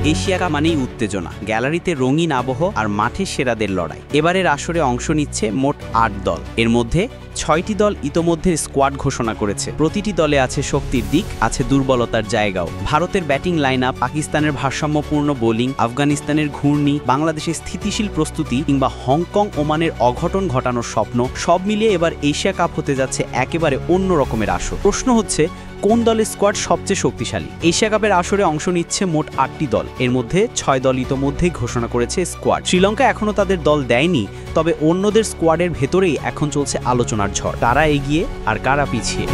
Asia cup মানেই উত্তেজনা, গ্যালারিতে রঙিন আবহ আর মাঠে সেরাদের লড়াই। এবারের আসরে অংশ নিচ্ছে মোট ৮ দল। এর মধ্যে ৬টি দল ইতোমধ্যে স্কোয়াড ঘোষণা করেছে। প্রতিটি দলে আছে শক্তির দিক, আছে দুর্বলতার জায়গাও। ভারতের ব্যাটিং লাইন আপ, পাকিস্তানের ভারসাম্যপূর্ণ বোলিং, আফগানিস্তানের ঘূর্ণি, বাংলাদেশের স্থিতিশীল প্রস্তুতি কিংবা হংকং ওমানের অঘটন ঘটানোর স্বপ্ন, সব মিলিয়ে এবার এশিয়া কাপ হতে যাচ্ছে একেবারে অন্য রকমের আসর। প্রশ্ন হচ্ছে, কোন দলের স্কোয়াড সবচেয়ে শক্তিশালী? এশিয়া কাপের আসরে অংশ নিচ্ছে মোট ৮টি দল। এর মধ্যে ৬ দল ইতোমধ্যেই ঘোষণা করেছে স্কোয়াড। শ্রীলঙ্কা এখনও তাদের দল দেয়নি, তবে অন্যদের স্কোয়াডের ভেতরেই এখন চলছে আলোচনার ঝড়। কারা এগিয়ে আর কারা পিছিয়ে।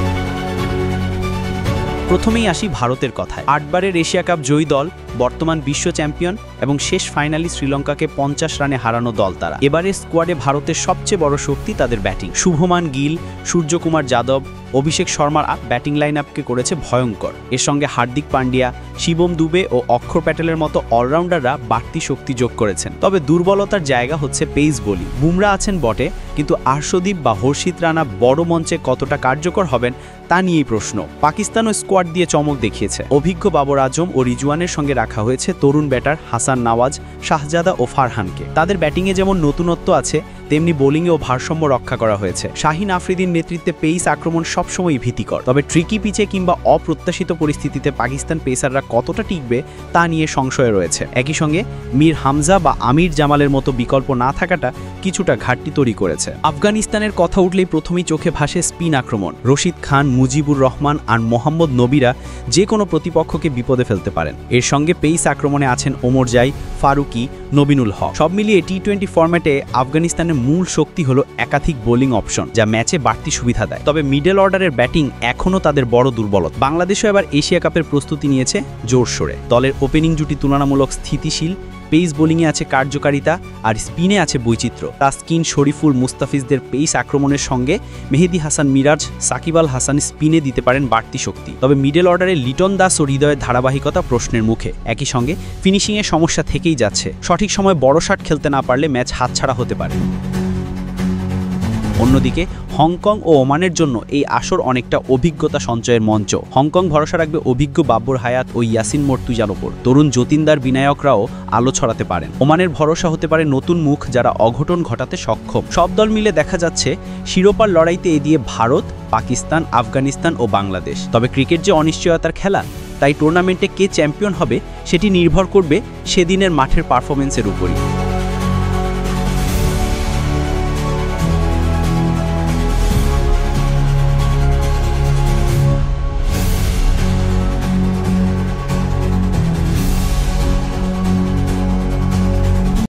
প্রথমেই আসি ভারতের কথায়। ৮ বারের এশিয়া কাপ জয়ী দল, বর্তমান বিশ্ব চ্যাম্পিয়ন এবং শেষ ফাইনালি শ্রীলঙ্কাকে ৫০ রানে হারানো দল তারা। এবারের স্কোয়াডে ভারতের সবচেয়ে বড় শক্তি তাদের ব্যাটিং। শুভমান গিল, সূর্যকুমার যাদব, অভিষেক শর্মার ব্যাটিং লাইন আপকে করেছে ভয়ঙ্কর। এর সঙ্গে হার্দিক পান্ডিয়া, শিবম দুবে ও অক্ষর প্যাটেলের মতো অলরাউন্ডাররা বাড়তি শক্তি যোগ করেছেন। তবে দুর্বলতার জায়গা হচ্ছে পেস বোলিং। বুমরা আছেন বটে, কিন্তু আর্শদীপ বা হর্ষিত রানা বড় মঞ্চে কতটা কার্যকর হবেন তা নিয়েই প্রশ্ন। পাকিস্তানও স্কোয়াড দিয়ে চমক দেখিয়েছে। অভিজ্ঞ বাবর আজম ও রিজওয়ানের সঙ্গে রাখা হয়েছে তরুণ ব্যাটার হাসান নওয়াজ, শাহজাদা ও ফারহানকে। তাদের ব্যাটিংয়ে যেমন নতুনত্ব আছে, তেমনি বোলিংয়েও ভারসাম্য রক্ষা করা হয়েছে। শাহিন আফ্রিদির নেতৃত্বে পেস আক্রমণ সবসময় ভীতিকর। তবে ট্রিকি পিচে কিংবা অপ্রত্যাশিত পরিস্থিতিতে পাকিস্তান পেসাররা কতটা টিকবে তা নিয়ে সংশয় রয়েছে। একই সঙ্গে মীর হামজা বা আমির জামালের মতো বিকল্প না থাকাটা কিছুটা ঘাটতি তৈরি করেছে। আফগানিস্তানের কথা উঠলেই প্রথমেই চোখে ভাসে স্পিন আক্রমণ। রশিদ খান, মুজিবুর রহমান আর মোহাম্মদ নবীরা যে কোনো প্রতিপক্ষকে বিপদে ফেলতে পারেন। এর সঙ্গে পেস আক্রমণে আছেন ওমর জাই, ফারুকি, নবীনুল হক। সব মিলিয়ে টি-20 ফরম্যাটে আফগানিস্তানের মূল শক্তি হলো একাধিক বোলিং অপশন, যা ম্যাচে বাড়তি সুবিধা দেয়। তবে মিডল অর্ডারের ব্যাটিং এখনও তাদের বড় দুর্বলতা। বাংলাদেশও এবার এশিয়া কাপের প্রস্তুতি নিয়েছে জোরসোরে। দলের ওপেনিং জুটি তুলনামূলক স্থিতিশীল, পেস বোলিংয়ে আছে কার্যকারিতা আর স্পিনে আছে বৈচিত্র্য। তাসকিন, শরীফুল, মুস্তাফিজদের পেস আক্রমণের সঙ্গে মেহেদী হাসান মিরাজ, সাকিব আল হাসান স্পিনে দিতে পারেন বাড়তি শক্তি। তবে মিডল অর্ডারে লিটন দাস ও হৃদয়ের ধারাবাহিকতা প্রশ্নের মুখে। একই সঙ্গে ফিনিশিংয়ের সমস্যা থেকেই যাচ্ছে। সঠিক সময় বড় শট খেলতে না পারলে ম্যাচ হাতছাড়া হতে পারে। অন্যদিকে হংকং ও ওমানের জন্য এই আসর অনেকটা অভিজ্ঞতা সঞ্চয়ের মঞ্চ। হংকং ভরসা রাখবে অভিজ্ঞ বাব্বর হায়াত ও ইয়াসিন মর্তুজার ওপর। তরুণ যতীনদার বিনায়করাও আলো ছড়াতে পারেন। ওমানের ভরসা হতে পারে নতুন মুখ, যারা অঘটন ঘটাতে সক্ষম। সব দল মিলে দেখা যাচ্ছে শিরোপার লড়াইতে এগিয়ে ভারত, পাকিস্তান, আফগানিস্তান ও বাংলাদেশ। তবে ক্রিকেট যে অনিশ্চয়তার খেলা, তাই টুর্নামেন্টে কে চ্যাম্পিয়ন হবে সেটি নির্ভর করবে সেদিনের মাঠের পারফরমেন্সের উপরই।